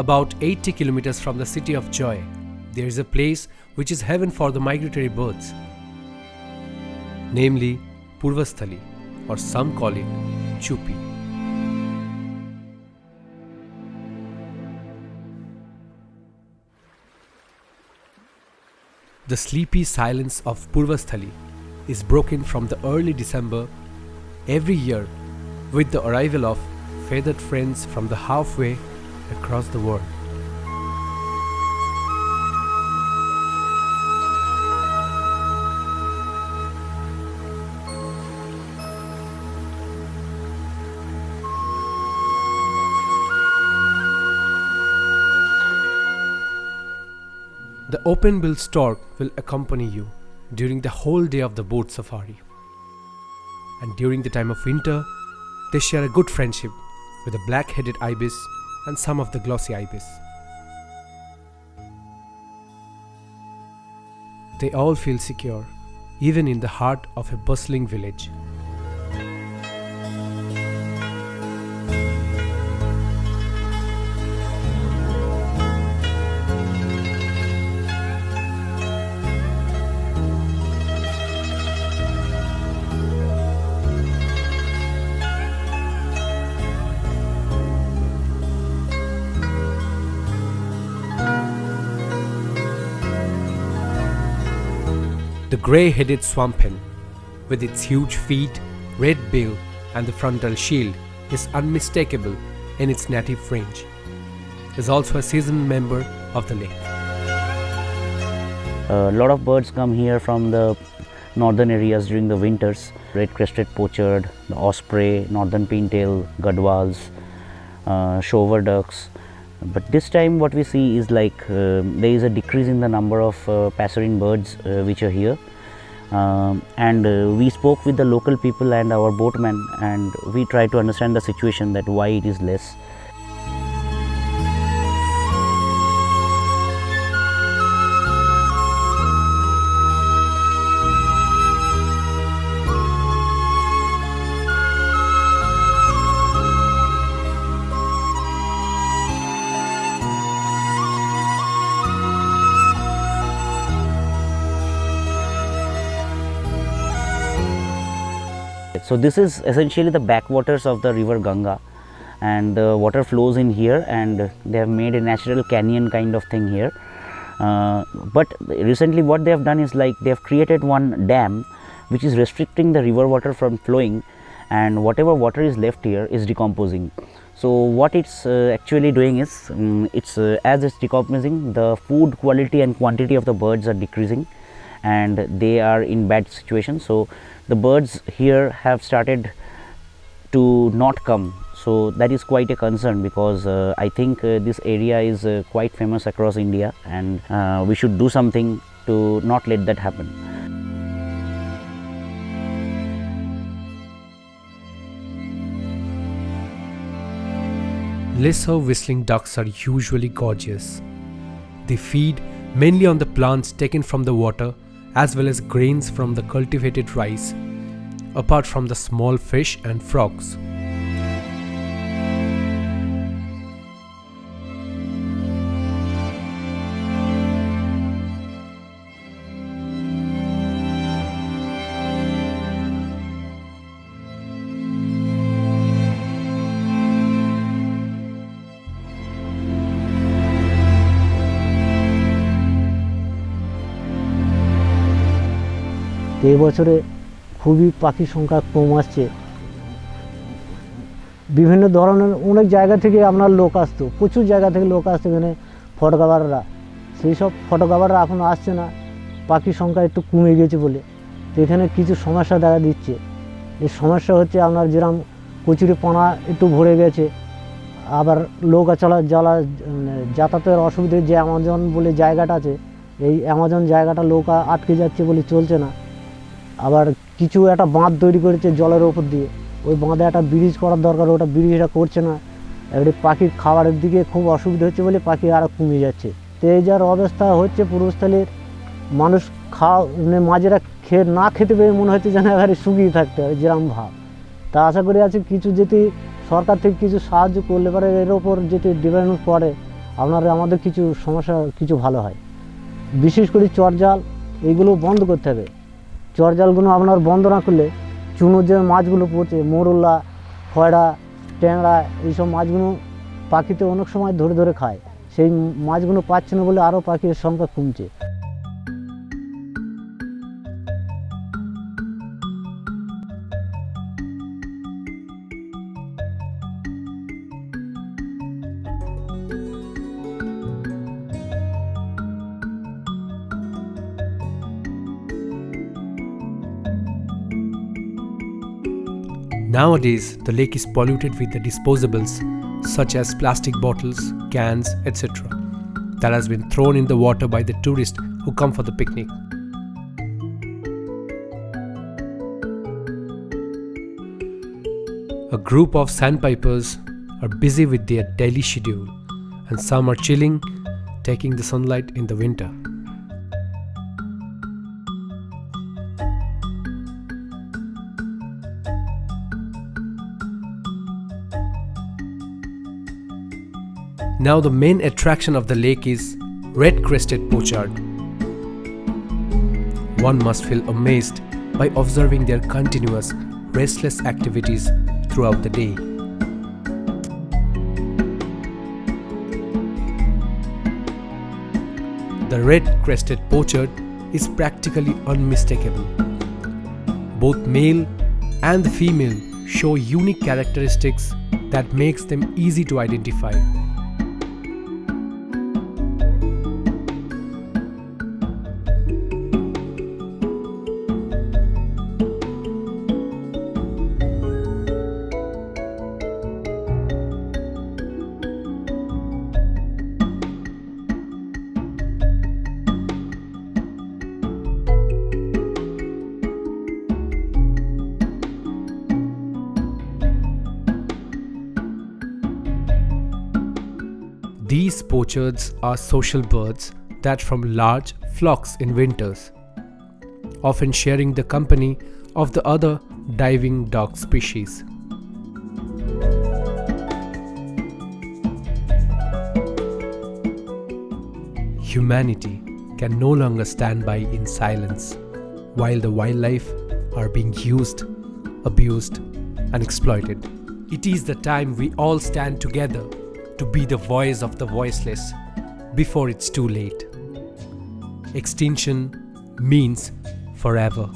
About 80 kilometers from the city of Joy, there is a place which is heaven for the migratory birds, namely Purbastali, or some call it Chupi. The sleepy silence of Purbastali is broken from the early December every year with the arrival of feathered friends from the halfway across the world. The open-billed stork will accompany you during the whole day of the boat safari. And during the time of winter, they share a good friendship with the black-headed ibis and some of the glossy ibis. They all feel secure, even in the heart of a bustling village. The grey-headed swamp hen, with its huge feet, red bill and the frontal shield, is unmistakable in its native range. It is also a seasoned member of the lake. A lot of birds come here from the northern areas during the winters. Red-crested pochard, the osprey, northern pintail, gadwals, shover ducks. But this time what we see is like there is a decrease in the number of passerine birds which are here. We spoke with the local people and our boatman, and we tried to understand the situation, that why it is less. So this is essentially the backwaters of the river Ganga, and the water flows in here, and they have made a natural canyon kind of thing here. But recently what they have done is like they have created one dam which is restricting the river water from flowing, and whatever water is left here is decomposing. So what it's actually doing is, as it's decomposing, the food quality and quantity of the birds are decreasing, and they are in bad situation. So the birds here have started to not come. So that is quite a concern, because I think this area is quite famous across India, and we should do something to not let that happen. Lesser whistling ducks are usually gorgeous. They feed mainly on the plants taken from the water, as well as grains from the cultivated rice, apart from the small fish and frogs. এই বছরে খুবই পাখির সংখ্যা কম আসছে। বিভিন্ন ধরনের অনেক জায়গা থেকে আপনার লোক আসতো, প্রচুর জায়গা থেকে লোক আসতো এখানে ফটোগ্রাফাররা। সেই সব ফটোগ্রাফাররা এখন আসছে না, পাখির সংখ্যা একটু কমে গেছে বলে। তো এখানে কিছু সমস্যা দেখা দিচ্ছে। এই সমস্যা হচ্ছে আপনার যেরকম কচুরিপানা একটু ভরে গেছে, আবার লোক যাতায়াতের অসুবিধে। যে অ্যামাজন বলে জায়গাটা আছে, এই অ্যামাজন জায়গাটা লোক আটকে যাচ্ছে বলে চলছে না। আবার কিছু একটা বাঁধ তৈরি করেছে জলের ওপর দিয়ে, ওই বাঁধে একটা ব্রিজ করার দরকার, ওটা ব্রিজটা করছে না। এবারে পাখির খাবারের দিকে খুব অসুবিধা হচ্ছে বলে পাখি আরও কমে যাচ্ছে। তো এই যার অবস্থা হচ্ছে পূর্বস্থলীর মানুষ মাঝেরা না খেতে পেয়ে মনে হচ্ছে যেন এবারে শুকিয়ে থাকতে হবে, যেরকম ভাব। তা আশা করি আছে কিছু যদি সরকার থেকে কিছু সাহায্য করলে পারে, এর ওপর যদি ডিপেন্ড করে আমাদের কিছু সমস্যা কিছু ভালো হয়। বিশেষ করে চরজাল এইগুলো বন্ধ করতে হবে। চরজালগুলো আপনার বন্ধ না করলে চুনোর যে মাছগুলো পড়ছে, মোরলা, খয়রা, ট্যাংরা, এইসব মাছগুলো পাখিতে অনেক সময় ধরে ধরে খায়। সেই মাছগুলো পাচ্ছে না বলে আরও পাখির সংখ্যা কমছে। Nowadays, the lake is polluted with the disposables such as plastic bottles, cans, etc. that has been thrown in the water by the tourists who come for the picnic. A group of sandpipers are busy with their daily schedule, and some are chilling, taking the sunlight in the winter. Now the main attraction of the lake is red-crested pochard. One must feel amazed by observing their continuous, restless activities throughout the day. The red-crested pochard is practically unmistakable. Both male and the female show unique characteristics that makes them easy to identify. These pochards are social birds that form large flocks in winters, often sharing the company of the other diving dog species. Humanity can no longer stand by in silence while the wildlife are being used, abused, and exploited. It is the time we all stand together to be the voice of the voiceless before it's too late. Extinction means forever.